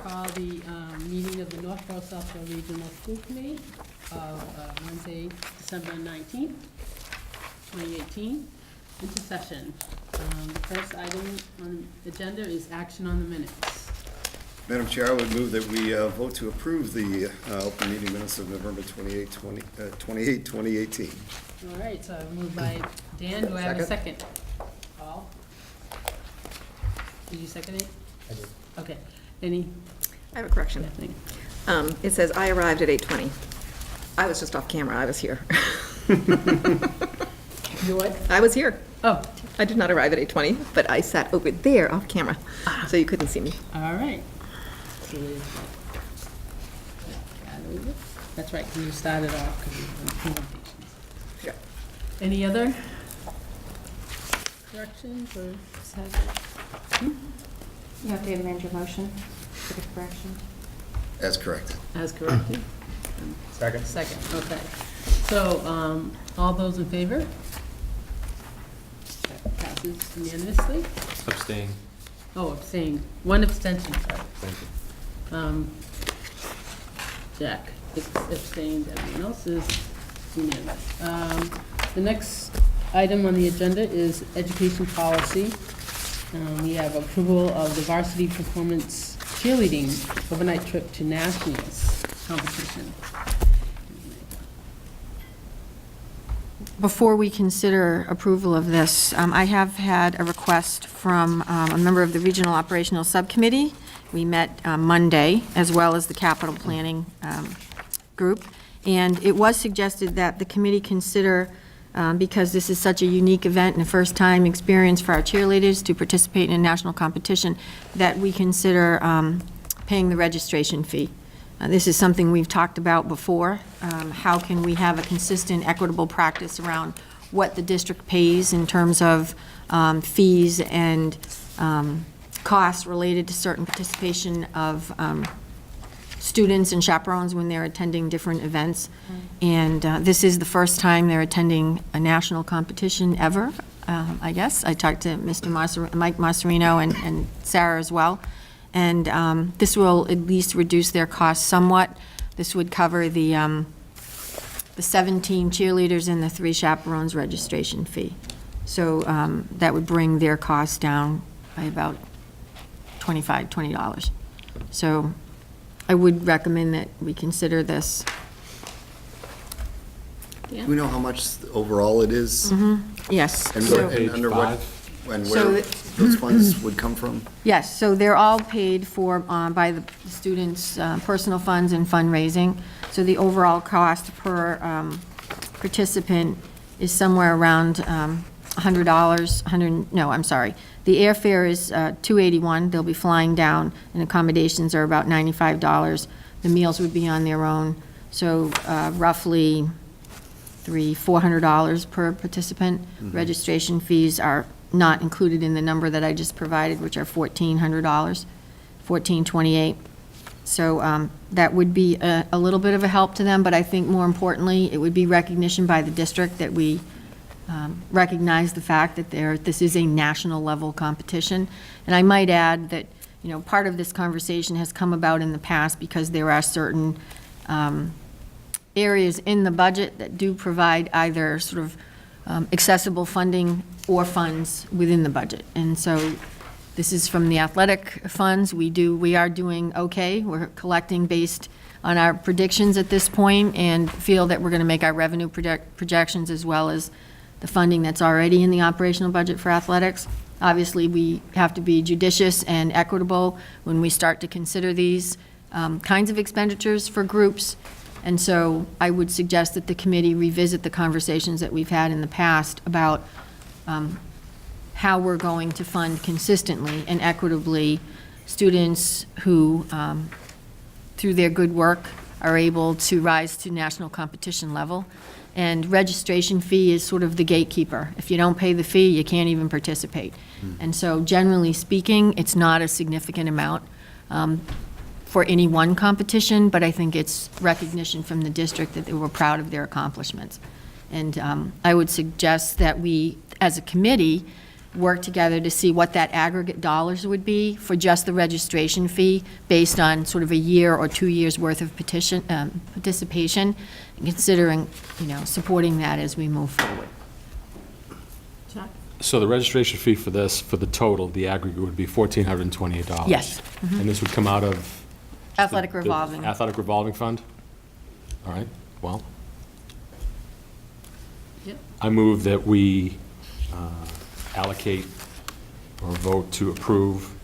call the meeting of the Northborough-Southborough Regional School Committee of Wednesday, December 19th, 2018, into session. The first item on the agenda is action on the minutes. Madam Chair, I would move that we vote to approve the open meeting minutes of November 28, 2018. All right, so moved by Dan. Do I have a second? Paul? Did you second it? I did. Okay. Any? I have a correction. Kathleen? It says, I arrived at 8:20. I was just off camera. I was here. You what? I was here. Oh, I did not arrive at 8:20, but I sat over there off camera, so you couldn't see me. all right. So there's that. That's right, 'cause you started off because of the presentations. Yeah. Any other corrections or? You have to amend your motion for the correction. As corrected. As corrected? Second. Second, okay. So, all those in favor? That passes unanimously. Abstain. Oh, abstain. One abstention, sorry. Thank you. Jack abstained, everyone else is unanimous. The next item on the agenda is education policy. We have approval of the varsity performance cheerleading overnight trip to nationals competition. Before we consider approval of this, I have had a request from a member of the Regional Operational Subcommittee. We met Monday, as well as the capital planning group, and it was suggested that the committee consider, because this is such a unique event and a first-time experience for our cheerleaders to participate in a national competition, that we consider paying the registration fee. This is something we've talked about before. How can we have a consistent, equitable practice around what the district pays in terms of fees and costs related to certain participation of students and chaperones when they're attending different events. And this is the first time they're attending a national competition ever, I guess. I talked to Mike Masserino and Sarah as well. And this will at least reduce their costs somewhat. This would cover the 17 cheerleaders and the 3 chaperones registration fee. So that would bring their costs down by about $20. So I would recommend that we consider this. Do we know how much overall it is? Yes. And So- and under what, and So where those funds would come from? Yes, so they're all paid for by the students' personal funds and fundraising. So the overall cost per participant is somewhere around $100, The airfare is $281. They'll be flying down, and accommodations are about $95. The meals would be on their own, so roughly $400 per participant. Registration fees are not included in the number that I just provided, which are $1,400, $1,428. So that would be a little bit of a help to them, but I think more importantly, it would be recognition by the district that we recognize the fact that this is a national level competition. And I might add that, you know, part of this conversation has come about in the past because there are certain areas in the budget that do provide either sort of accessible funding or funds within the budget. And so this is from the athletic funds. We are doing okay. We're collecting based on our predictions at this point and feel that we're going to make our revenue projections as well as the funding that's already in the operational budget for athletics. Obviously, we have to be judicious and equitable when we start to consider these kinds of expenditures for groups. And so I would suggest that the committee revisit the conversations that we've had in the past about how we're going to fund consistently and equitably students who, through their good work, are able to rise to national competition level. And registration fee is sort of the gatekeeper. If you don't pay the fee, you can't even participate. And so generally speaking, it's not a significant amount for any one competition, but I think it's recognition from the district that they were proud of their accomplishments. And I would suggest that we, as a committee, work together to see what that aggregate dollars would be for just the registration fee based on sort of a year or 2 years' worth of participation, and considering, supporting that as we move forward. Chuck? So the registration fee for this, for the total, the aggregate would be $1,428? Yes. And this would come out of? Athletic the revolving. Athletic revolving fund? All right, well, Yep. I move that we allocate or vote to approve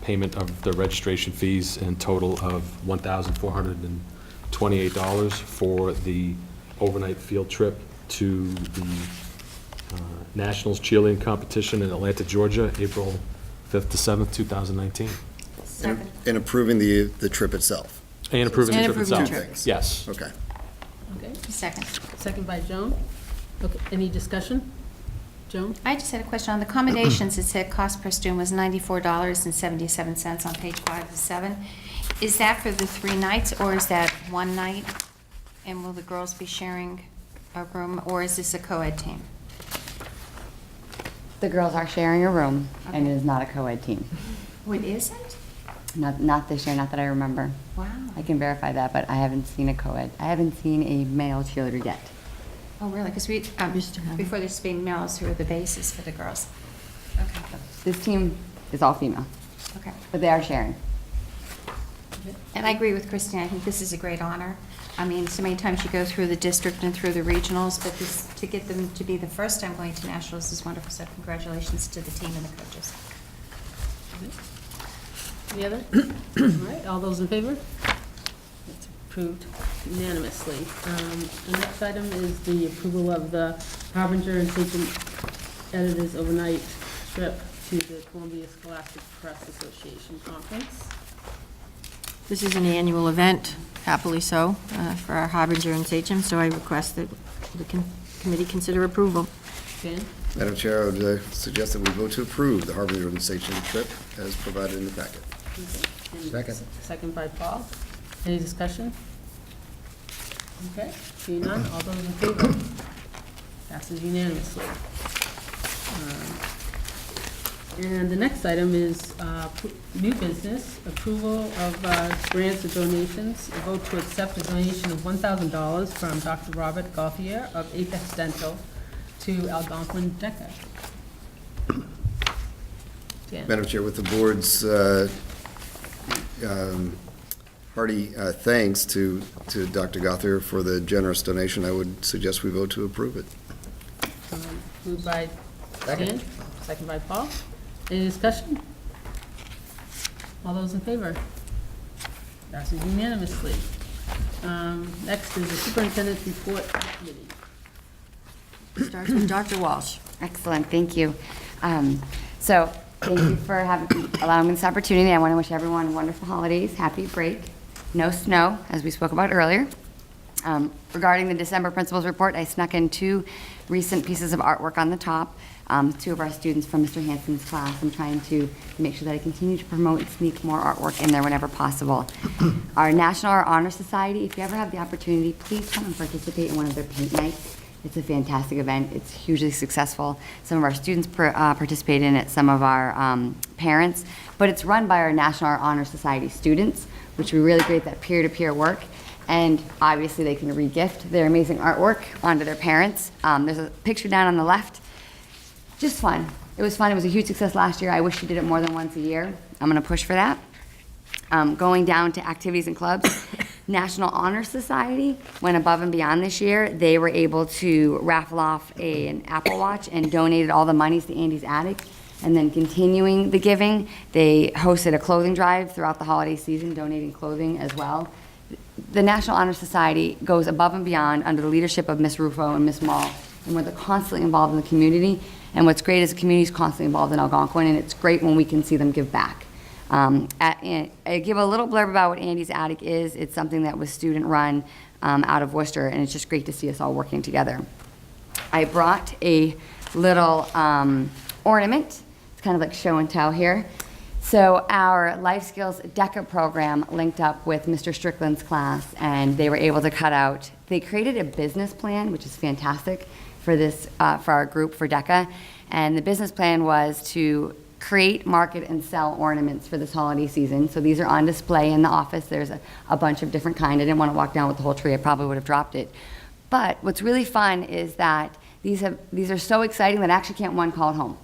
payment of the registration fees in total of $1,428 for the overnight field trip to the Nationals cheerleading competition in Atlanta, Georgia, April 5th to 7th, 2019. And approving the trip itself. And approving the And trip approving itself. the trip. Things. Yes. Okay. Okay, Second. second by Joan. Okay, any discussion? Joan? I just had a question. On the accommodations, it said cost per student was $94.77 on page 5 of 7. Is that for the 3 nights, or is that 1 night? And will the girls be sharing a room, or is this a co-ed team? The girls are sharing a room, and it Okay. is not a co-ed team. What isn't? Not this year, not that I remember. Wow. I can verify that, but I haven't seen a co-ed. I haven't seen a male cheerleader yet. Oh, really? Because we, Used to have it. before there's being males who are the basis for the girls. Okay, This team is all female, okay. but they are sharing. And I agree with Christine. I think this is a great honor. I mean, so many times you go through the district and through the regionals, but this, to get them to be the first time going to nationals is wonderful. So congratulations to the team and the coaches. Any other? All right, all those in favor? It's approved unanimously. The next item is the approval of the Harbinger and Sachem Editors overnight trip to the Columbia Scholastic Press Association Conference. This is an annual event, happily so, for our Harbinger and Sachem, so I request that the committee consider approval. Dan? Madam Chair, I would suggest that we vote to approve the Harbinger and Sachem trip as provided in the packet. Okay. And Second. Second by Paul. Any discussion? Okay, seeing none, all those in favor? Passes unanimously. And the next item is new business, approval of grants and donations. A vote to accept a donation of $1,000 from Dr. Robert Gauthier of Apex Dental to Algonquin DECA. Dan? Madam Chair, with the board's hearty thanks to Dr. Gothier for the generous donation, I would suggest we vote to approve it. Moved by Dan, second by Paul. Any discussion? All those in favor? Passes unanimously. Next is the superintendent's report committee. Starts with Dr. Walsh. Excellent, thank you. So, thank you for allowing me this opportunity. I want to wish everyone wonderful holidays, happy break, no snow, as we spoke about earlier. Regarding the December principals report, I snuck in 2 recent pieces of artwork on the top. 2 of our students from Mr. Hansen's class. I'm trying to make sure that I continue to promote and sneak more artwork in there whenever possible. Our National Art Honor Society, if you ever have the opportunity, please come and participate in one of their paint nights. It's a fantastic event. It's hugely successful. Some of our students participate in it, some of our parents, but it's run by our National Art Honor Society students, which we really great that peer-to-peer work. And obviously they can re-gift their amazing artwork onto their parents. There's a picture down on the left. Just fun. It was fun. It was a huge success last year. I wish we did it more than once a year. I'm going to push for that. Going down to activities and clubs, National Honor Society went above and beyond this year. They were able to raffle off an Apple Watch and donated all the monies to Andy's Attic. And then continuing the giving, they hosted a clothing drive throughout the holiday season, donating clothing as well. The National Honor Society goes above and beyond under the leadership of Miss Rufo and Miss Mall, and where they're constantly involved in the community. And what's great is the community is constantly involved in Algonquin, and it's great when we can see them give back. I give a little blurb about what Andy's Attic is. It's something that was student-run out of Worcester, and it's just great to see us all working together. I brought a little ornament. It's kind of like show and tell here. So our Life Skills DECA program linked up with Mr. Strickland's class, and they were able to cut out, they created a business plan, which is fantastic for this, for our group, for DECA, And the business plan was to create, market, and sell ornaments for this holiday season. So these are on display in the office. There's a bunch of different kind. I didn't want to walk down with the whole tree. I probably would have dropped it. But what's really fun is that these are so exciting that I actually can't one call it home.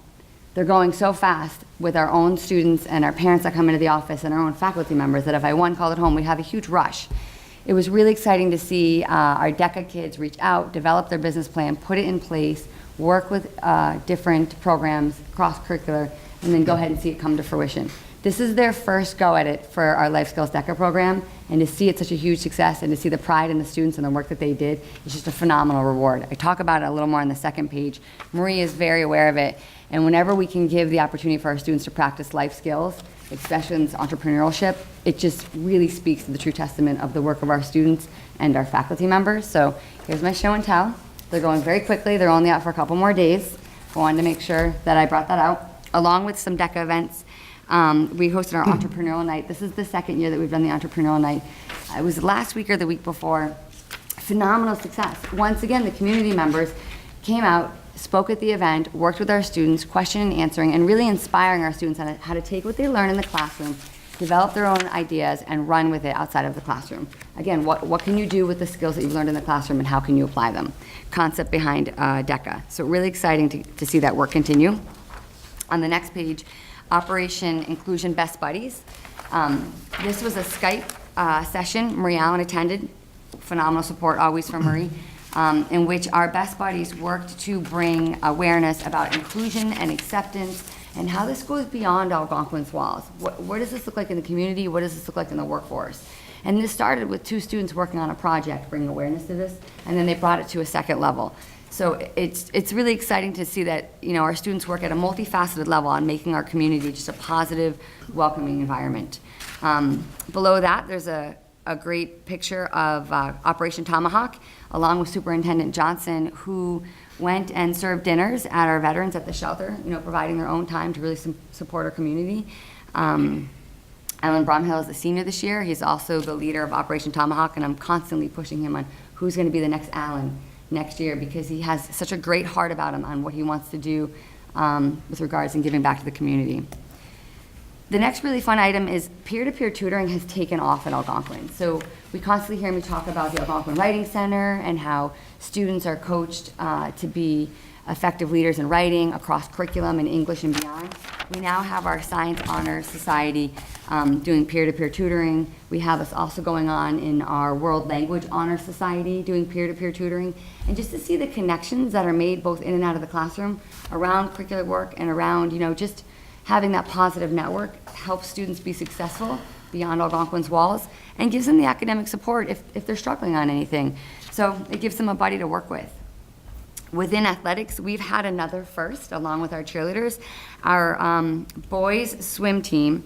They're going so fast with our own students and our parents that come into the office and our own faculty members that if I one call it home, we have a huge rush. It was really exciting to see our DECA kids reach out, develop their business plan, put it in place, work with different programs, cross-curricular, and then go ahead and see it come to fruition. This is their first go at it for our Life Skills DECA program, and to see it such a huge success and to see the pride in the students and the work that they did is just a phenomenal reward. I talk about it a little more on the second page. Marie is very aware of it, and whenever we can give the opportunity for our students to practice life skills, especially in this entrepreneurship, it just really speaks to the true testament of the work of our students and our faculty members. So here's my show and tell. They're going very quickly. They're only out for a couple more days. I wanted to make sure that I brought that out, along with some DECA events. We hosted our entrepreneurial night. This is the second year that we've done the entrepreneurial night. It was last week or the week before. Phenomenal success. Once again, the community members came out, spoke at the event, worked with our students, question and answering, and really inspiring our students on how to take what they learn in the classroom, develop their own ideas, and run with it outside of the classroom. Again, what can you do with the skills that you've learned in the classroom, and how can you apply them? Concept behind DECA. So really exciting to see that work continue. On the next page, Operation Inclusion Best Buddies. This was a Skype session Marie Allen attended. Phenomenal support always from Marie, in which our Best Buddies worked to bring awareness about inclusion and acceptance and how this goes beyond Algonquin's walls. What does this look like in the community? What does this look like in the workforce? And this started with 2 students working on a project, bringing awareness to this, and then they brought it to a second level. So it's really exciting to see that, you know, our students work at a multifaceted level on making our community just a positive, welcoming environment. Below that, there's a great picture of Operation Tomahawk, along with Superintendent Johnson, who went and served dinners at our veterans at the shelter, you know, providing their own time to really support our community. Alan Bromhill is a senior this year. He's also the leader of Operation Tomahawk, and I'm constantly pushing him on who's going to be the next Alan next year, because he has such a great heart about him on what he wants to do with regards and giving back to the community. The next really fun item is peer-to-peer tutoring has taken off at Algonquin. So we constantly hear me talk about the Algonquin Writing Center and how students are coached to be effective leaders in writing across curriculum in English and beyond. We now have our Science Honor Society doing peer-to-peer tutoring. We have this also going on in our World Language Honor Society doing peer-to-peer tutoring. And just to see the connections that are made both in and out of the classroom around curricular work and around, you know, just having that positive network helps students be successful beyond Algonquin's walls and gives them the academic support if they're struggling on anything. So it gives them a buddy to work with. Within athletics, we've had another first, along with our cheerleaders. Our boys swim team,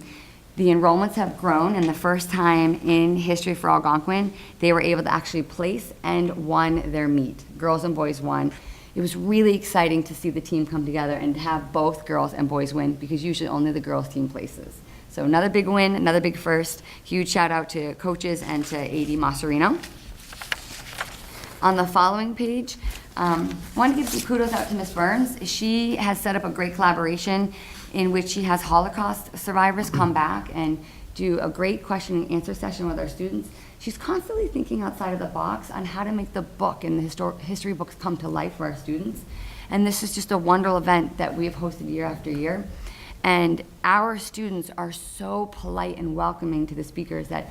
the enrollments have grown, and the first time in history for Algonquin, they were able to actually place and won their meet. Girls and boys won. It was really exciting to see the team come together and to have both girls and boys win, because usually only the girls team places. So another big win, another big first. Huge shout out to coaches and to AD Masserino. On the following page, I want to give some kudos out to Ms. Burns. She has set up a great collaboration in which she has Holocaust survivors come back and do a great question and answer session with our students. She's constantly thinking outside of the box on how to make the book and the history books come to life for our students. And this is just a wonderful event that we've hosted year after year. And our students are so polite and welcoming to the speakers that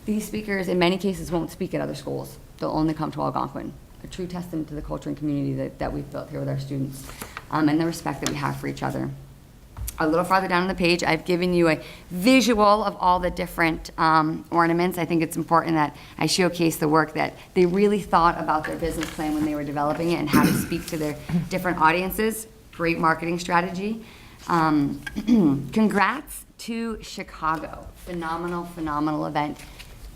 these speakers in many cases won't speak at other schools. They'll only come to Algonquin. A true testament to the culture and community that we've built here with our students, and the respect that we have for each other. A little farther down on the page, I've given you a visual of all the different ornaments. I think it's important that I showcase the work that they really thought about their business plan when they were developing it and how to speak to their different audiences. Great marketing strategy. Congrats to Chicago. Phenomenal, phenomenal event.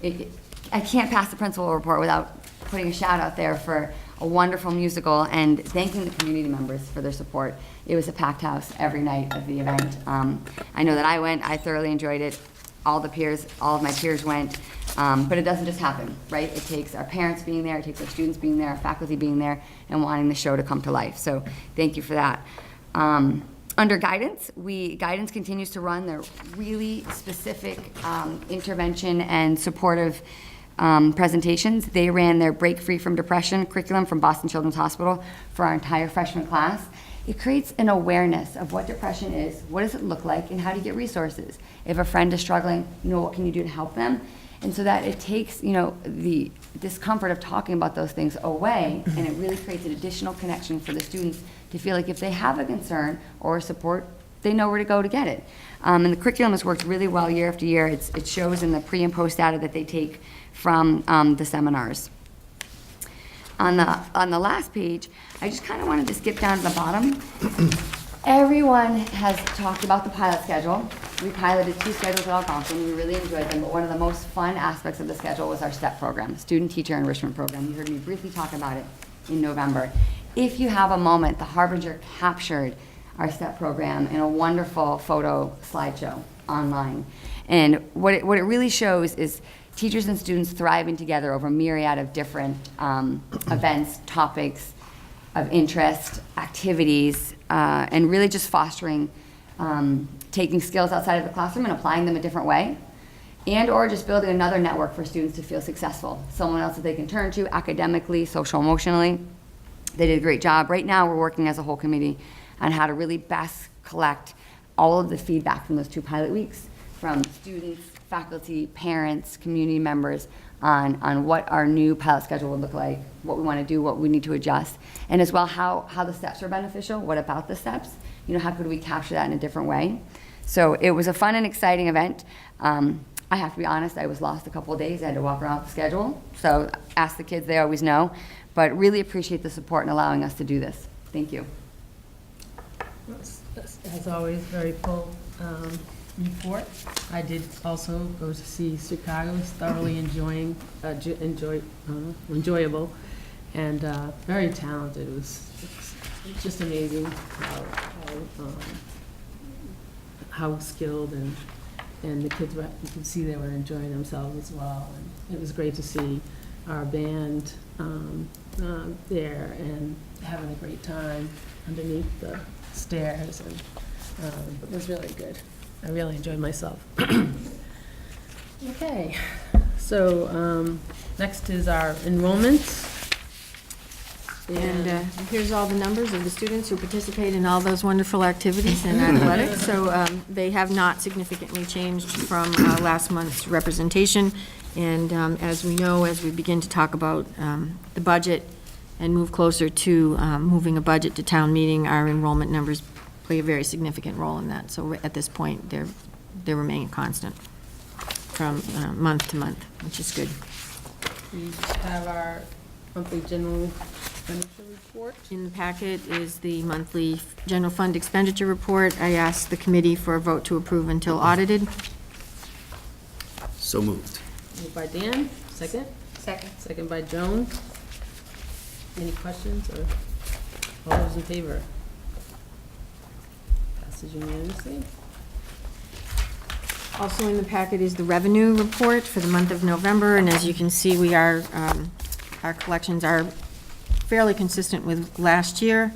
I can't pass the principal report without putting a shout out there for a wonderful musical and thanking the community members for their support. It was a packed house every night of the event. I know that I went, I thoroughly enjoyed it. All of my peers went, but it doesn't just happen, right? It takes our parents being there, it takes our students being there, our faculty being there, and wanting the show to come to life. So thank you for that. Under guidance, guidance continues to run their really specific intervention and supportive presentations. They ran their Break Free from Depression curriculum from Boston Children's Hospital for our entire freshman class. It creates an awareness of what depression is, what does it look like, and how to get resources. If a friend is struggling, what can you do to help them? And so that it takes, the discomfort of talking about those things away, and it really creates an additional connection for the students to feel like if they have a concern or support, they know where to go to get it. And the curriculum has worked really well year after year. It shows in the pre and post data that they take from the seminars. On the last page, I just kind of wanted to skip down to the bottom. Everyone has talked about the pilot schedule. We piloted 2 schedules at Algonquin. We really enjoyed them, but one of the most fun aspects of the schedule was our STEP program, Student Teacher Enrichment Program. You heard me briefly talk about it in November. If you have a moment, the Harbinger captured our STEP program in a wonderful photo slideshow online. And what it really shows is teachers and students thriving together over a myriad of different events, topics of interest, activities, and really just fostering taking skills outside of the classroom and applying them a different way, and or just building another network for students to feel successful, someone else that they can turn to academically, social, emotionally. They did a great job. Right now, we're working as a whole committee on how to really best collect all of the feedback from those 2 pilot weeks from students, faculty, parents, community members on what our new pilot schedule would look like, what we want to do, what we need to adjust, and as well how the steps are beneficial, what about the steps, how could we capture that in a different way. So it was a fun and exciting event. I have to be honest, I was lost a couple of days. I had to walk around the schedule. So ask the kids, they always know. But really appreciate the support in allowing us to do this. Thank you. As always, very full report. I did also go to see Chicago. It was thoroughly enjoyable and very talented. It was just amazing how skilled and the kids were, you could see they were enjoying themselves as well. And it was great to see our band there and having a great time underneath the stairs, and it was really good. I really enjoyed myself. Okay, so next is our enrollment. And here's all the numbers of the students who participate in all those wonderful activities in athletics. So they have not significantly changed from last month's representation. And as we know, as we begin to talk about the budget and move closer to moving a budget to town meeting, our enrollment numbers play a very significant role in that. So at this point, they're remaining constant from month to month, which is good. We just have our monthly general expenditure report. In the packet is the monthly general fund expenditure report. I asked the committee for a vote to approve until audited. So moved. Moved by Dan, second? Second. Second by Joan. Any questions or all those in favor? Passes unanimously. Also in the packet is the revenue report for the month of November, and as you can see, we are, our collections are fairly consistent with last year.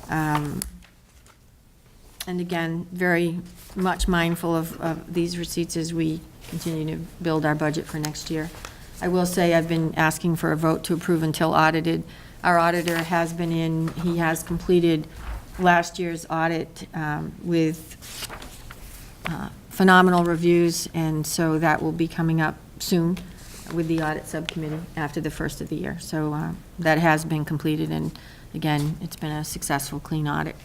And again, very much mindful of these receipts as we continue to build our budget for next year. I will say I've been asking for a vote to approve until audited. Our auditor has been in, he has completed last year's audit with phenomenal reviews, and so that will be coming up soon with the audit subcommittee after the first of the year. So that has been completed, and again, it's been a successful, clean audit.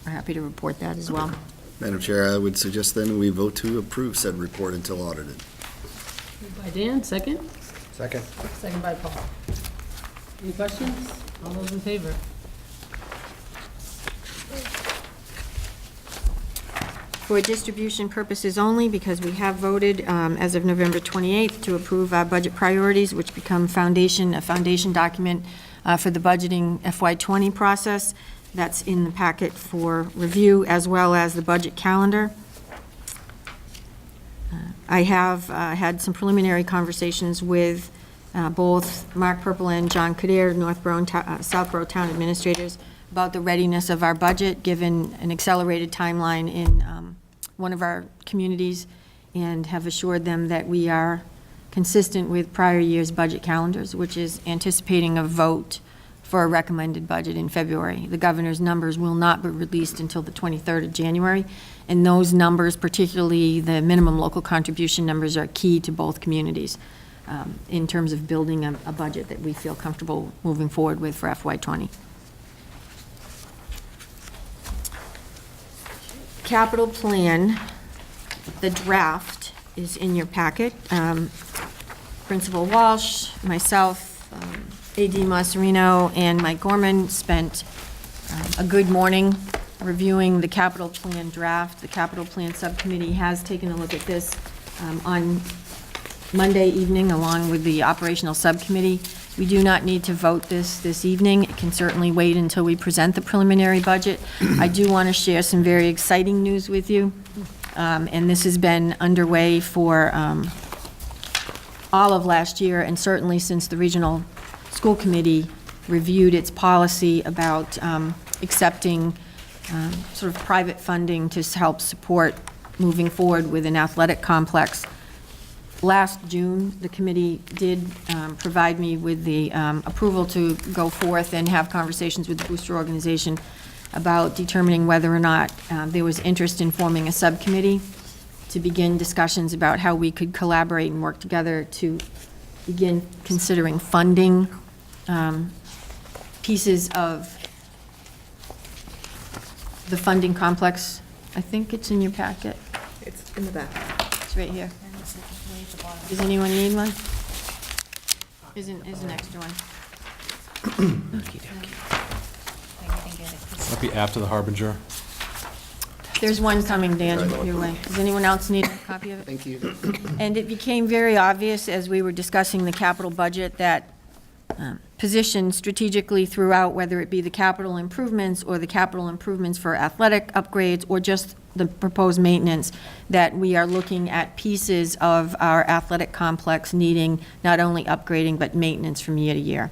We're happy to report that as well. Madam Chair, I would suggest then we vote to approve said report until audited. Moved by Dan, second? Second. Second by Paul. Any questions? All those in favor? For distribution purposes only, because we have voted as of November 28th to approve our budget priorities, which become a foundation document for the budgeting FY20 process. That's in the packet for review, as well as the budget calendar. I have had some preliminary conversations with both Mark Purple and John Kadir, Northborough and Southborough Town Administrators, about the readiness of our budget, given an accelerated timeline in one of our communities, and have assured them that we are consistent with prior year's budget calendars, which is anticipating a vote for a recommended budget in February. The governor's numbers will not be released until the 23rd of January, and those numbers, particularly the minimum local contribution numbers, are key to both communities in terms of building a budget that we feel comfortable moving forward with for FY20. Capital plan, the draft is in your packet. Principal Walsh, myself, A.D. Masserino, and Mike Gorman spent a good morning reviewing the capital plan draft. The capital plan subcommittee has taken a look at this on Monday evening, along with the operational subcommittee. We do not need to vote this evening. It can certainly wait until we present the preliminary budget. I do want to share some very exciting news with you, and this has been underway for all of last year, and certainly since the regional school committee reviewed its policy about accepting sort of private funding to help support moving forward with an athletic complex. Last June, the committee did provide me with the approval to go forth and have conversations with the booster organization about determining whether or not there was interest in forming a subcommittee to begin discussions about how we could collaborate and work together to begin considering funding pieces of the funding complex. I think it's in your packet. It's in the back. It's right here. Does anyone need one? Is an extra one. Might be after the Harbinger. There's one coming, Dan, your way. Does anyone else need a copy of it? Thank you. And it became very obvious as we were discussing the capital budget that positioned strategically throughout, whether it be the capital improvements or the capital improvements for athletic upgrades or just the proposed maintenance, that we are looking at pieces of our athletic complex needing not only upgrading but maintenance from year to year.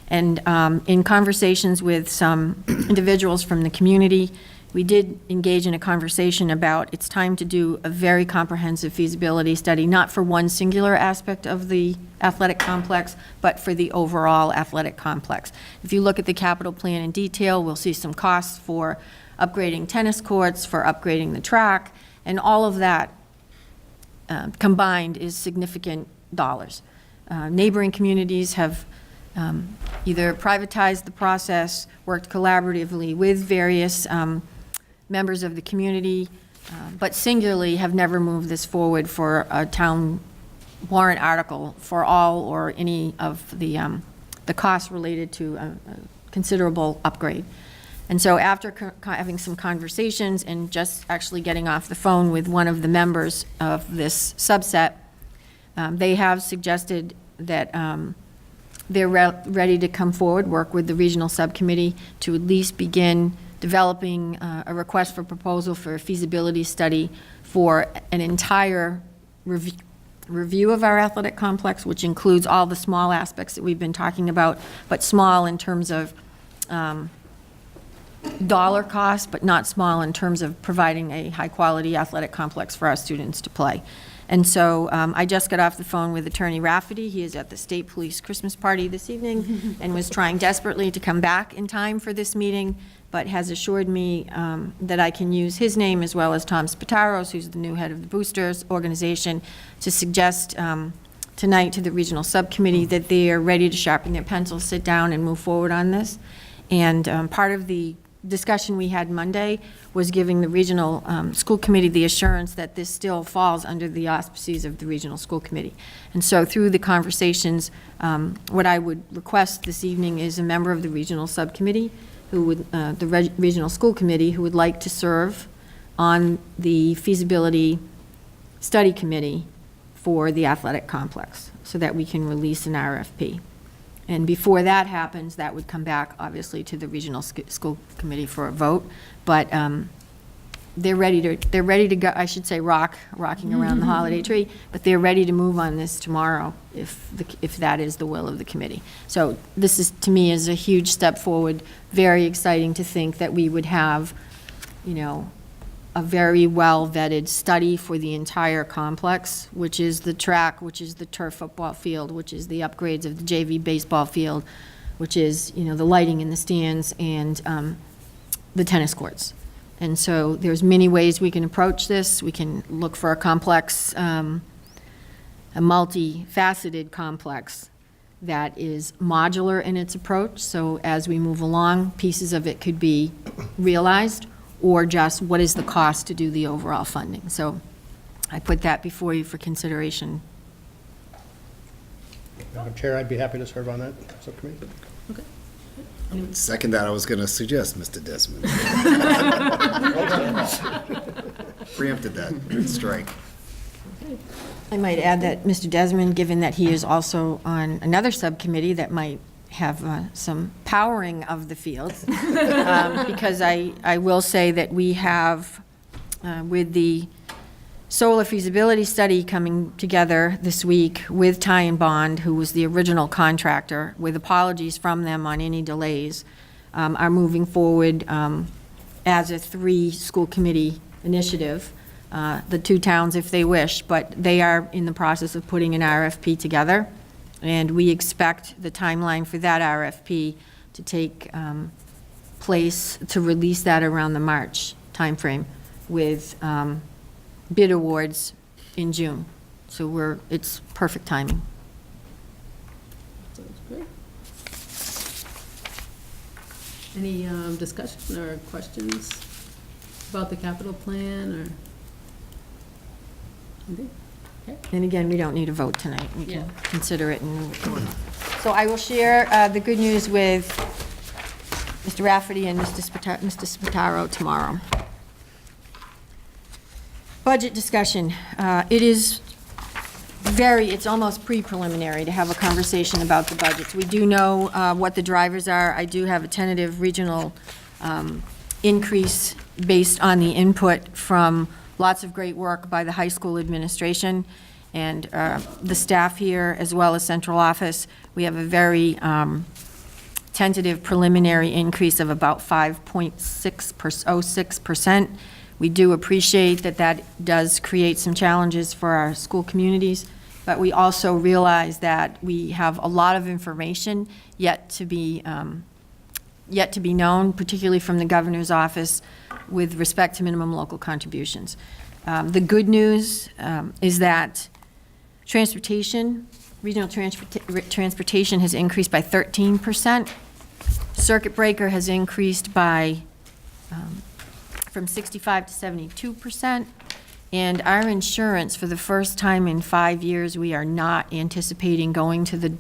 And in conversations with some individuals from the community, we did engage in a conversation about it's time to do a very comprehensive feasibility study, not for one singular aspect of the athletic complex, but for the overall athletic complex. If you look at the capital plan in detail, we'll see some costs for upgrading tennis courts, for upgrading the track, and all of that combined is significant dollars. Neighboring communities have either privatized the process, worked collaboratively with various members of the community, but singularly have never moved this forward for a town warrant article for all or any of the costs related to a considerable upgrade. And so after having some conversations and just actually getting off the phone with one of the members of this subset, they have suggested that they're ready to come forward, work with the regional subcommittee to at least begin developing a request for proposal for a feasibility study for an entire review of our athletic complex, which includes all the small aspects that we've been talking about, but small in terms of dollar cost, but not small in terms of providing a high-quality athletic complex for our students to play. And so I just got off the phone with Attorney Rafferty. He is at the State Police Christmas party this evening and was trying desperately to come back in time for this meeting, but has assured me that I can use his name as well as Tom Spataro's, who's the new head of the Boosters organization, to suggest tonight to the regional subcommittee that they are ready to sharpen their pencils, sit down, and move forward on this. And part of the discussion we had Monday was giving the regional school committee the assurance that this still falls under the auspices of the regional school committee. And so through the conversations, what I would request this evening is a member of the regional subcommittee who would, the regional school committee, who would like to serve on the feasibility study committee for the athletic complex so that we can release an RFP. And before that happens, that would come back, obviously, to the regional school committee for a vote. But they're ready to go, I should say rocking around the holiday tree, but they're ready to move on this tomorrow if that is the will of the committee. So this is, to me, is a huge step forward, very exciting to think that we would have, you know, a very well-vetted study for the entire complex, which is the track, which is the turf football field, which is the upgrades of the JV baseball field, which is, you know, the lighting in the stands and the tennis courts. And so there's many ways we can approach this. We can look for a complex, a multifaceted complex that is modular in its approach. So as we move along, pieces of it could be realized, or just what is the cost to do the overall funding. So I put that before you for consideration. Madam Chair, I'd be happy to serve on that subcommittee. Second that, I was going to suggest Mr. Desmond. Preempted that. Good strike. I might add that Mr. Desmond, given that he is also on another subcommittee that might have some powering of the fields, because I will say that we have, with the solar feasibility study coming together this week with Ty and Bond, who was the original contractor, with apologies from them on any delays, are moving forward as a 3-school committee initiative, the 2 towns if they wish, but they are in the process of putting an RFP together, and we expect the timeline for that RFP to take place, to release that around the March timeframe, with bid awards in June. So it's perfect timing. Sounds great. Any discussion or questions about the capital plan or anything? Okay. And again, we don't need a vote tonight. We Yeah. can consider it and move forward. So I will share the good news with Mr. Rafferty and Mr. Spataro tomorrow. Budget discussion. It's almost pre-preliminary to have a conversation about the budgets. We do know what the drivers are. I do have a tentative regional increase based on the input from lots of great work by the high school administration and the staff here, as well as central office. We have a very tentative preliminary increase of about 5.06%. We do appreciate that that does create some challenges for our school communities, but we also realize that we have a lot of information yet to be known, particularly from the governor's office, with respect to minimum local contributions. The good news is that regional transportation has increased by 13%. Circuit breaker has increased by from 65 to 72%. And our insurance, for the first time in 5 years, we are not anticipating going to the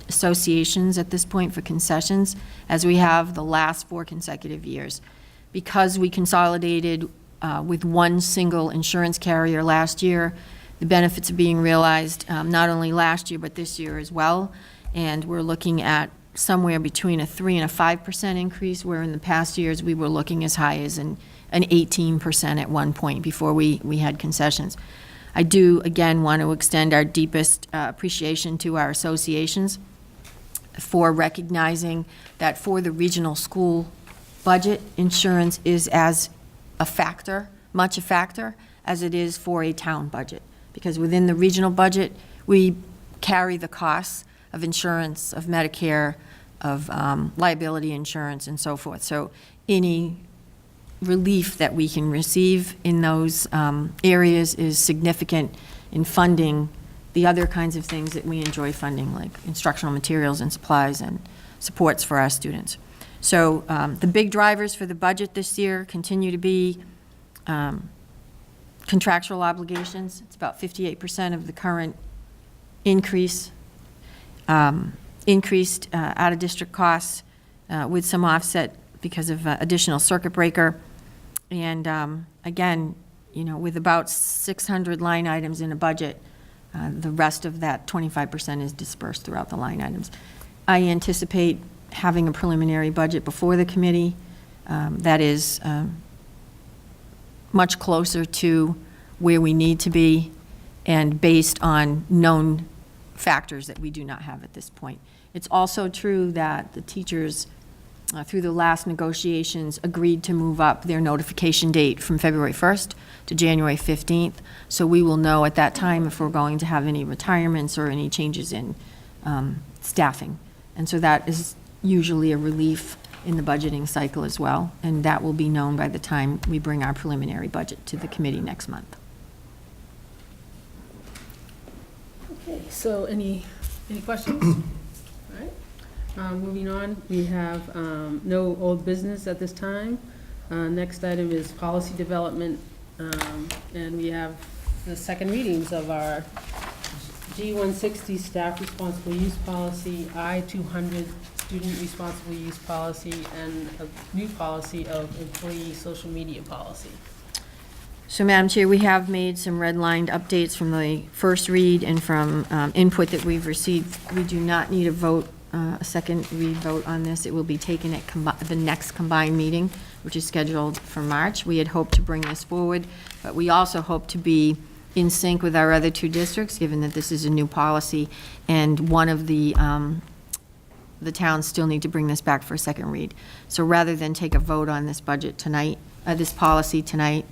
associations at this point for concessions, as we have the last 4 consecutive years. Because we consolidated with one single insurance carrier last year, the benefits are being realized not only last year, but this year as well. And we're looking at somewhere between a 3% and a 5% increase, where in the past years, we were looking as high as an 18% at one point before we had concessions. I do, again, want to extend our deepest appreciation to our associations for recognizing that for the regional school budget, insurance is as a factor, much a factor, as it is for a town budget. Because within the regional budget, we carry the costs of insurance, of Medicare, of liability insurance, and so forth. So any relief that we can receive in those areas is significant in funding the other kinds of things that we enjoy funding, like instructional materials and supplies and supports for our students. So the big drivers for the budget this year continue to be contractual obligations. It's about 58% of the current increase. Increased out-of-district costs with some offset because of additional circuit breaker. And again, with about 600 line items in a budget, the rest of that 25% is dispersed throughout the line items. I anticipate having a preliminary budget before the committee that is much closer to where we need to be and based on known factors that we do not have at this point. It's also true that the teachers, through the last negotiations, agreed to move up their notification date from February 1st to January 15th. So we will know at that time if we're going to have any retirements or any changes in staffing. And so that is usually a relief in the budgeting cycle as well, and that will be known by the time we bring our preliminary budget to the committee next month. Okay, so any questions? All right. Moving on, we have no old business at this time. Next item is policy development, and we have the second readings of our G160 staff responsible use policy, I200 student responsible use policy, and a new policy of employee social media policy. So, Madam Chair, we have made some redlined updates from the first read and from input that we've received. We do not need a vote, a second read vote on this. It will be taken at the next combined meeting, which is scheduled for March. We had hoped to bring this forward, but we also hope to be in sync with our other two districts, given that this is a new policy, and one of the towns still need to bring this back for a second read. So rather than take a vote on this budget tonight, this policy tonight,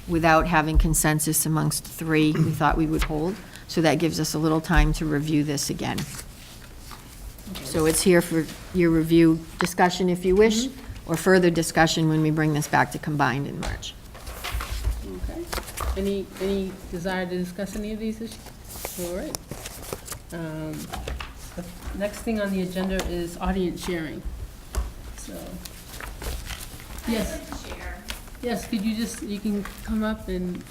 without having consensus amongst three, we thought we would hold. So that gives us a little time to review this again. So it's here for your review, discussion if you wish, or further discussion when we bring this back to combined in March. Okay. Any desire to discuss any of these issues? All right. The next thing on the agenda is audience sharing. So, yes. Yes, could you can come up and,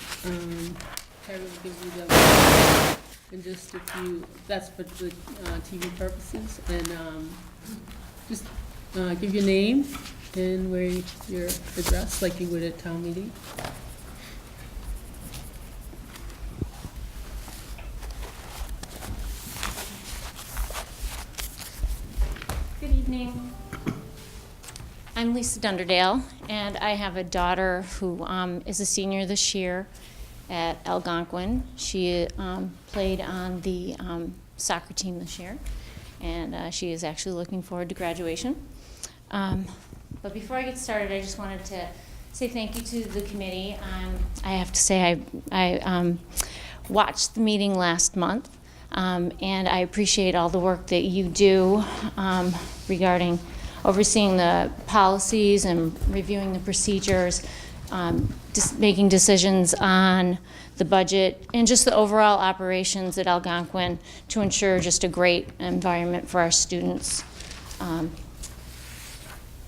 Terry will give you the, and just if you, that's for the TV purposes, and just give your name and where your address, like you would at town meeting. Good evening. I'm Lisa Dunderdale, and I have a daughter who is a senior this year at Algonquin. She played on the soccer team this year, and she is actually looking forward to graduation. But before I get started, I just wanted to say thank you to the committee. I have to say I watched the meeting last month, and I appreciate all the work that you do regarding overseeing the policies and reviewing the procedures, making decisions on the budget, and just the overall operations at Algonquin to ensure just a great environment for our students.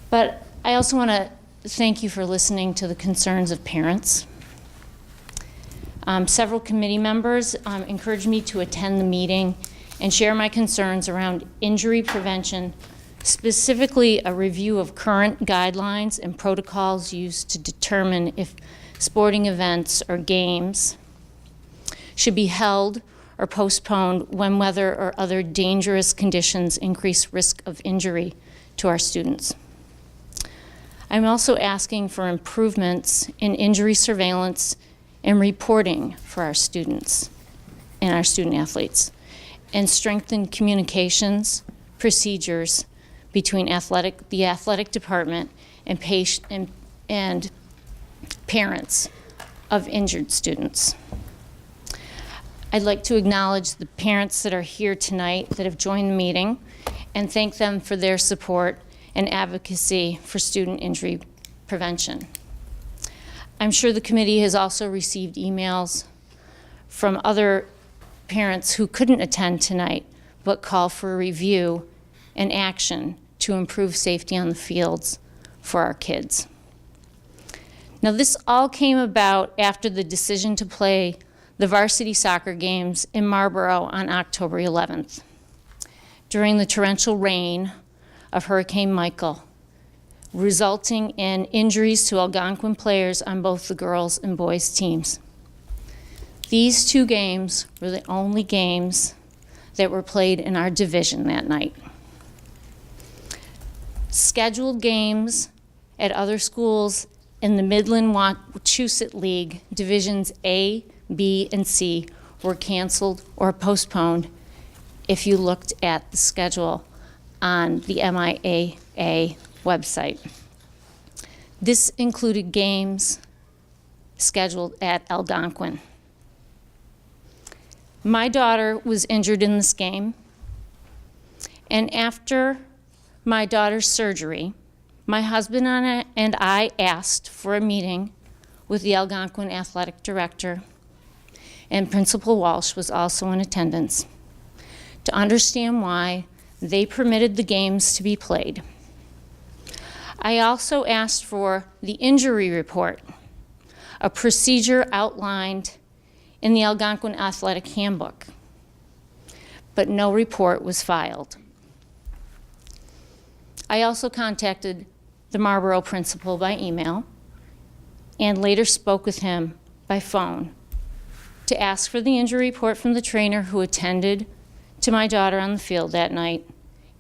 But I also want to thank you for listening to the concerns of parents. Several committee members encouraged me to attend the meeting and share my concerns around injury prevention, specifically a review of current guidelines and protocols used to determine if sporting events or games should be held or postponed when weather or other dangerous conditions increase risk of injury to our students. I'm also asking for improvements in injury surveillance and reporting for our students and our student athletes, and strengthened communications, procedures between the athletic department and parents of injured students. I'd like to acknowledge the parents that are here tonight that have joined the meeting and thank them for their support and advocacy for student injury prevention. I'm sure the committee has also received emails from other parents who couldn't attend tonight but call for a review and action to improve safety on the fields for our kids. Now, this all came about after the decision to play the varsity soccer games in Marlborough on October 11th, during the torrential rain of Hurricane Michael, resulting in injuries to Algonquin players on both the girls and boys teams. These two games were the only games that were played in our division that night. Scheduled games at other schools in the Midland Wachusett League Divisions A, B, and C were canceled or postponed if you looked at the schedule on the MIAA website. This included games scheduled at Algonquin. My daughter was injured in this game, and after my daughter's surgery, my husband and I asked for a meeting with the Algonquin athletic director, and Principal Walsh was also in attendance, to understand why they permitted the games to be played. I also asked for the injury report, a procedure outlined in the Algonquin Athletic Handbook, but no report was filed. I also contacted the Marlborough principal by email and later spoke with him by phone to ask for the injury report from the trainer who attended to my daughter on the field that night,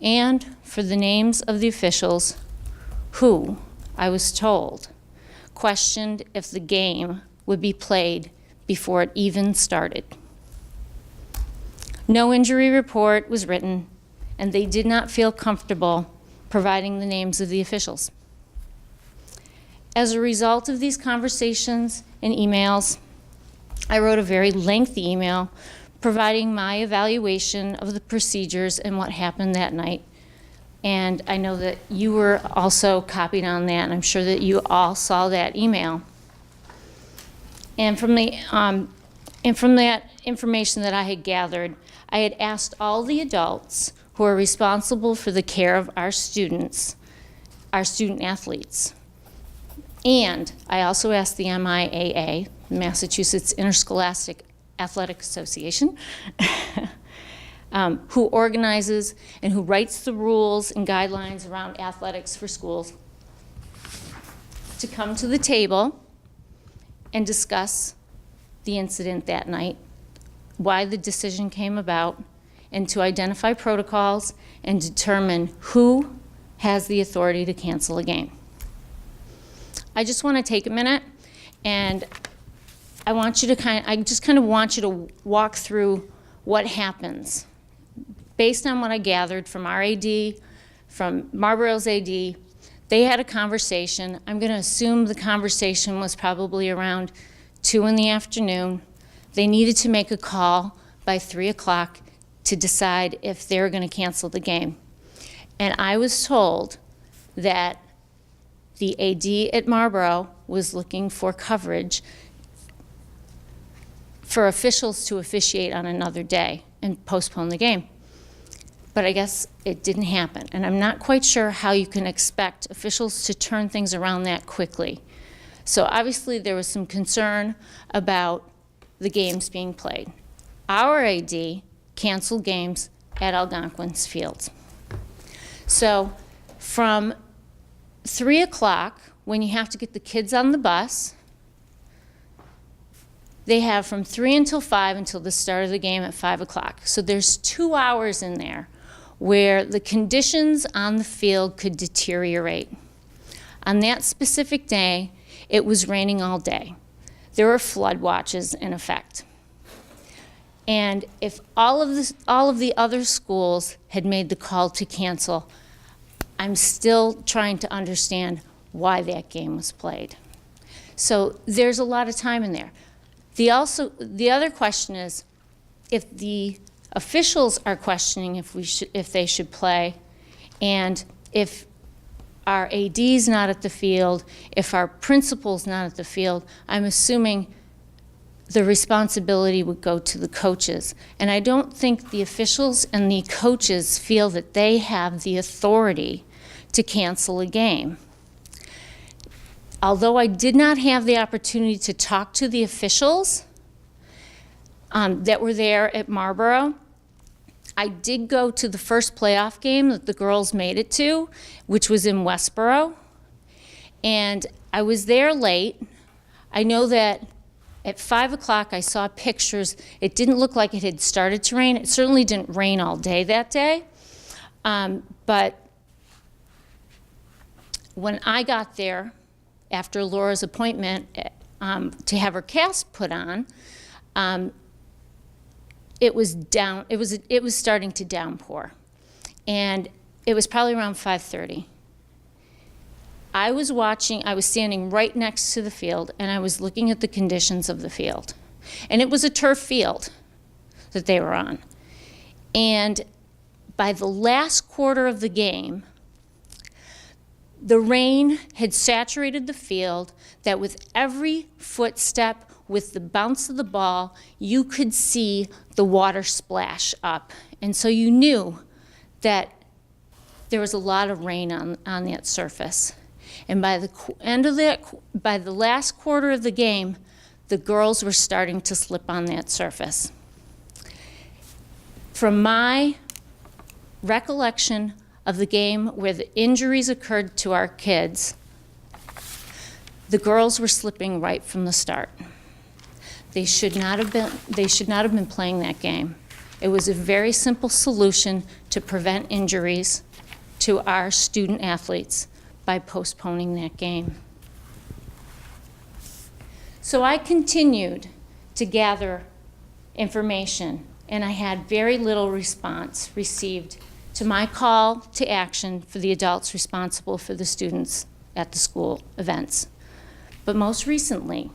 and for the names of the officials who, I was told, questioned if the game would be played before it even started. No injury report was written, and they did not feel comfortable providing the names of the officials. As a result of these conversations and emails, I wrote a very lengthy email providing my evaluation of the procedures and what happened that night. And I know that you were also copied on that, and I'm sure that you all saw that email. And from that information that I had gathered, I had asked all the adults who are responsible for the care of our students, our student athletes. And I also asked the MIAA, Massachusetts Interscholastic Athletic Association, who organizes and who writes the rules and guidelines around athletics for schools, to come to the table and discuss the incident that night, why the decision came about, and to identify protocols and determine who has the authority to cancel a game. I just want to take a minute, and I want you to I just kind of want you to walk through what happens. Based on what I gathered from our AD, from Marlborough's AD, they had a conversation. I'm going to assume the conversation was probably around 2 in the afternoon. They needed to make a call by 3 o'clock to decide if they were going to cancel the game. And I was told that the AD at Marlborough was looking for coverage for officials to officiate on another day and postpone the game. But I guess it didn't happen. And I'm not quite sure how you can expect officials to turn things around that quickly. So obviously there was some concern about the games being played. Our AD canceled games at Algonquin's fields. So from 3 o'clock, when you have to get the kids on the bus, they have from 3 until 5 until the start of the game at 5 o'clock. So there's 2 hours in there where the conditions on the field could deteriorate. On that specific day, it was raining all day. There were flood watches in effect. And if all of the other schools had made the call to cancel, I'm still trying to understand why that game was played. So there's a lot of time in there. The other question is, if the officials are questioning if they should play, and if our AD's not at the field, if our principal's not at the field, I'm assuming the responsibility would go to the coaches. And I don't think the officials and the coaches feel that they have the authority to cancel a game. Although I did not have the opportunity to talk to the officials that were there at Marlborough, I did go to the first playoff game that the girls made it to, which was in Westboro. And I was there late. I know that at 5 o'clock I saw pictures. It didn't look like it had started to rain. It certainly didn't rain all day that day. But when I got there, after Laura's appointment to have her cast put on, it was starting to downpour, and it was probably around 5:30. I was standing right next to the field, and I was looking at the conditions of the field. And it was a turf field that they were on. And by the last quarter of the game, the rain had saturated the field, that with every footstep, with the bounce of the ball, you could see the water splash up. And so you knew that there was a lot of rain on that surface. And by the last quarter of the game, the girls were starting to slip on that surface. From my recollection of the game where the injuries occurred to our kids, the girls were slipping right from the start. They should not have been playing that game. It was a very simple solution to prevent injuries to our student athletes by postponing that game. So I continued to gather information, and I had very little response received to my call to action for the adults responsible for the students at the school events. But most recently,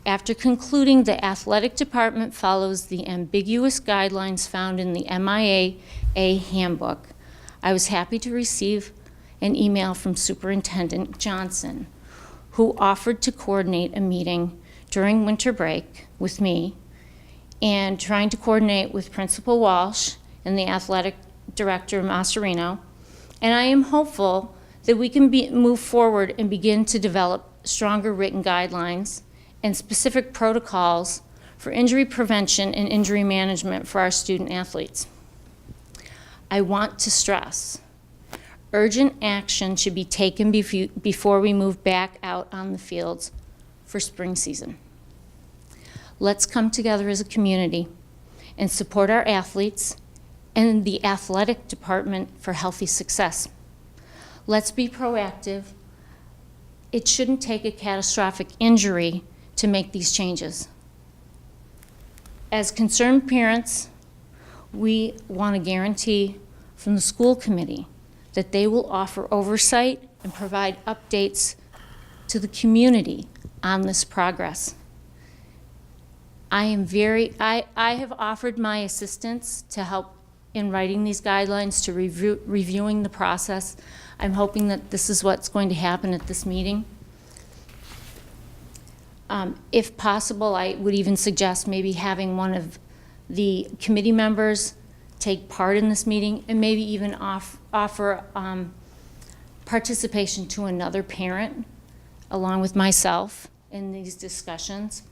after concluding the athletic department follows the ambiguous guidelines found in the MIAA handbook, I was happy to receive an email from Superintendent Johnson, who offered to coordinate a meeting during winter break with me and trying to coordinate with Principal Walsh and the athletic director, Masserino. And I am hopeful that we can move forward and begin to develop stronger written guidelines and specific protocols for injury prevention and injury management for our student athletes. I want to stress, urgent action should be taken before we move back out on the fields for spring season. Let's come together as a community and support our athletes and the athletic department for healthy success. Let's be proactive. It shouldn't take a catastrophic injury to make these changes. As concerned parents, we want a guarantee from the school committee that they will offer oversight and provide updates to the community on this progress. I have offered my assistance to help in writing these guidelines, to reviewing the process. I'm hoping that this is what's going to happen at this meeting. If possible, I would even suggest maybe having one of the committee members take part in this meeting and maybe even offer participation to another parent along with myself in these discussions.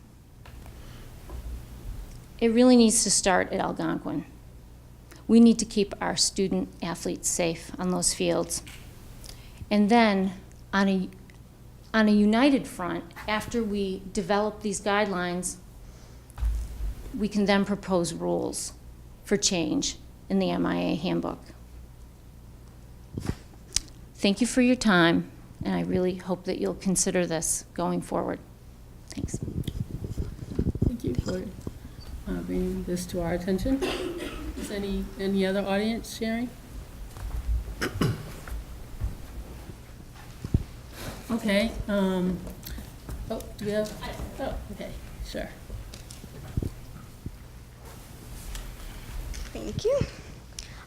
It really needs to start at Algonquin. We need to keep our student athletes safe on those fields. And then on a united front, after we develop these guidelines, we can then propose rules for change in the MIA handbook. Thank you for your time, and I really hope that you'll consider this going forward. Thanks. Thank you for bringing this to our attention. Is any other audience sharing? Okay. Do we have? Oh, okay. Sure. Thank you.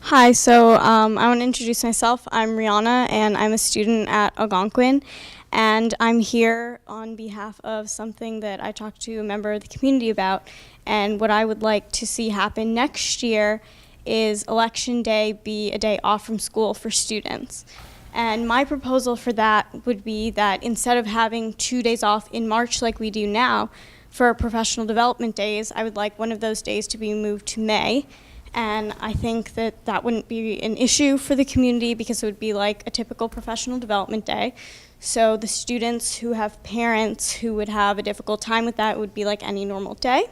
Hi, so I want to introduce myself. I'm Rihanna, and I'm a student at Algonquin, and I'm here on behalf of something that I talked to a member of the community about, and what I would like to see happen next year is Election Day be a day off from school for students. And my proposal for that would be that instead of having 2 days off in March like we do now for professional development days, I would like one of those days to be moved to May. And I think that that wouldn't be an issue for the community because it would be like a typical professional development day. So the students who have parents who would have a difficult time with that would be like any normal day.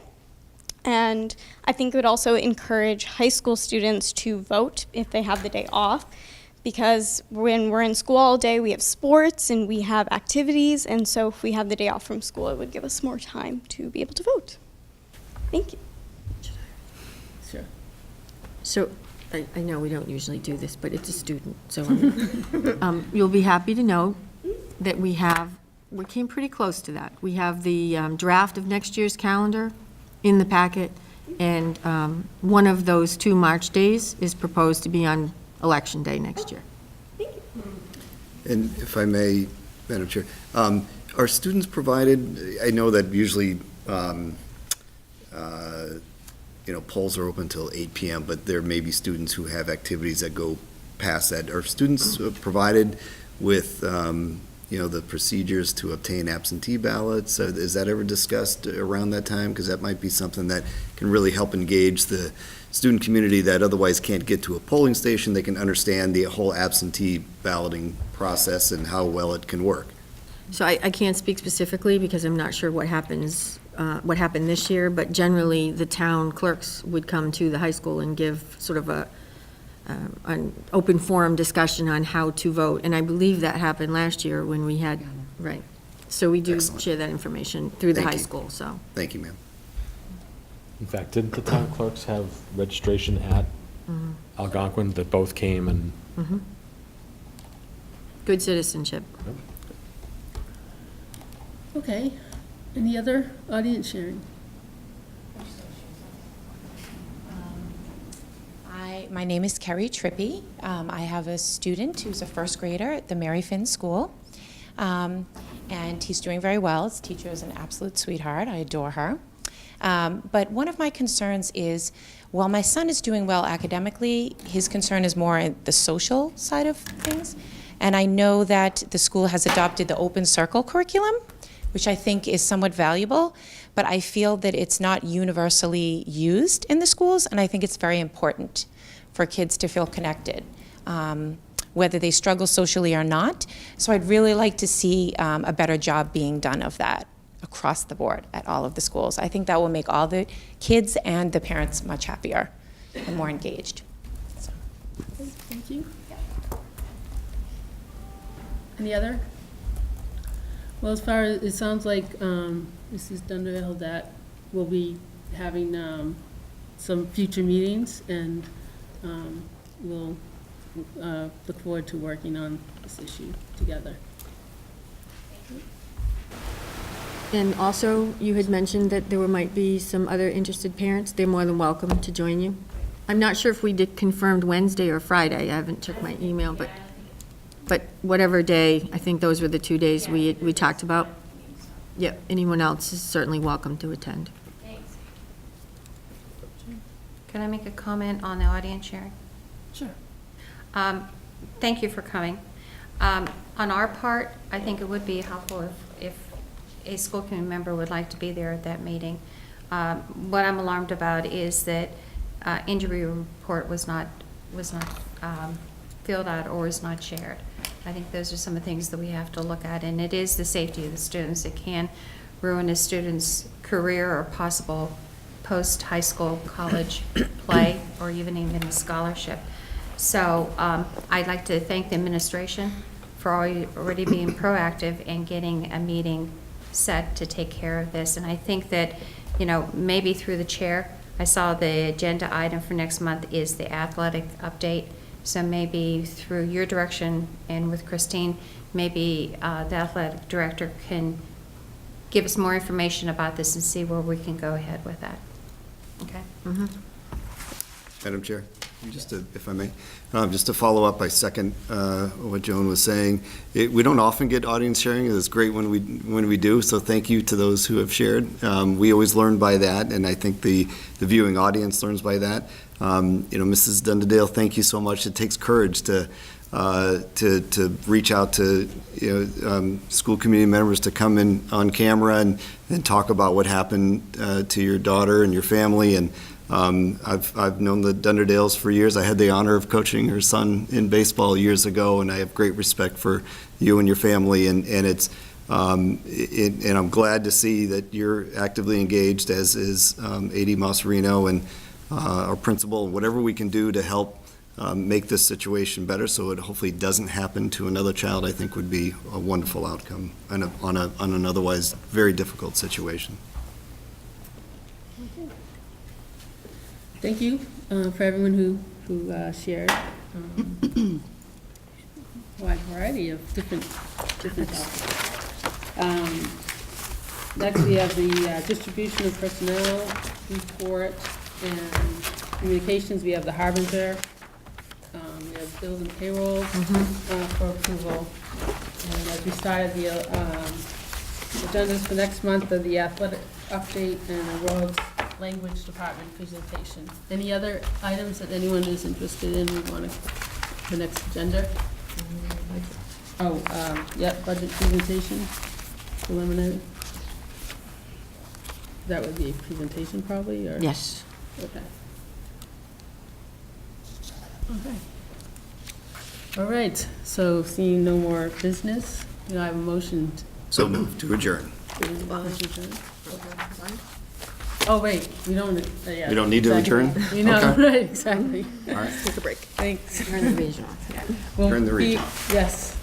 And I think it would also encourage high school students to vote if they have the day off, because when we're in school all day, we have sports and we have activities, and so if we have the day off from school, it would give us more time to be able to vote. Thank you. Sure. So, I know we don't usually do this, but it's a student, so you'll be happy to know that we came pretty close to that. We have the draft of next year's calendar in the packet, and one of those 2 March days is proposed to be on Election Day next year. And if I may, Madam Chair, are students provided, I know that usually, polls are open until 8 PM, but there may be students who have activities that go past that. Are students provided with, the procedures to obtain absentee ballots? Is that ever discussed around that time? Because that might be something that can really help engage the student community that otherwise can't get to a polling station. They can understand the whole absentee balloting process and how well it can work. So I can't speak specifically because I'm not sure what happened this year, but generally, the town clerks would come to the high school and give sort of an open forum discussion on how to vote, and I believe that happened last year when we had, right. So we do Excellent. share that information through the Thank high you. school, so. Thank you, ma'am. In fact, didn't the town clerks have registration at Algonquin that both came and? Good citizenship. Okay. Any other audience sharing? My name is Kerry Trippi. I have a student who's a first grader at the Mary Finn School, and he's doing very well. His teacher is an absolute sweetheart. I adore her. But one of my concerns is, while my son is doing well academically, his concern is more in the social side of things. And I know that the school has adopted the Open Circle curriculum, which I think is somewhat valuable, but I feel that it's not universally used in the schools, and I think it's very important for kids to feel connected, whether they struggle socially or not. So I'd really like to see a better job being done of that across the board at all of the schools. I think that will make all the kids and the parents much happier and more engaged. So. Thank you. Any other? Well, as far as, it sounds like Mrs. Dunderdale, that we'll be having some future meetings, and we'll look forward to working on this issue together. And also, you had mentioned that there might be some other interested parents. They're more than welcome to join you. I'm not sure if we did confirmed Wednesday or Friday. I haven't checked my email, but whatever day, I think those were the 2 days we talked about. Yep, anyone else is certainly welcome to attend. Can I make a comment on the audience sharing? Sure. Thank you for coming. On our part, I think it would be helpful if a school committee member would like to be there at that meeting. What I'm alarmed about is that injury report was not filled out or is not shared. I think those are some of the things that we have to look at, and it is the safety of the students. It can ruin a student's career or possible post-high school, college play, or even a scholarship. So I'd like to thank the administration for already being proactive and getting a meeting set to take care of this. And I think that, maybe through the chair, I saw the agenda item for next month is the athletic update. So maybe through your direction and with Christine, maybe the athletic director can give us more information about this and see where we can go ahead with that. Okay? Mm-hmm. Madam Chair, if I may, just to follow up, I second what Joan was saying. We don't often get audience sharing. It's great when we do, so thank you to those who have shared. We always learn by that, and I think the viewing audience learns by that. Mrs. Dunderdale, thank you so much. It takes courage to reach out to school community members to come in on camera and talk about what happened to your daughter and your family. And I've known the Dunderdales for years. I had the honor of coaching her son in baseball years ago, and I have great respect for you and your family. And I'm glad to see that you're actively engaged, as is AD Masserino and our principal. Whatever we can do to help make this situation better so it hopefully doesn't happen to another child, I think would be a wonderful outcome on an otherwise very difficult situation. Thank you for everyone who shared. Wide variety of different topics. Next, we have the distribution of personnel report and communications. We have the Harbinger. We have bills and payroll for approval. And as we started, the agendas for next month are the athletic update and the World Language Department presentation. Any other items that anyone is interested in we want to, the next agenda? Budget presentation, preliminary. That would be a presentation probably, or? Yes. Okay. Okay. All right, so seeing no more business, I have a motion So moved to adjourn. to adjourn. Oh, wait, we don't, yeah. We don't need to exactly. adjourn? We know, Okay. right, exactly. All right. Take a break. Thanks. Turn the regional. We'll Turn the be- region. Yes.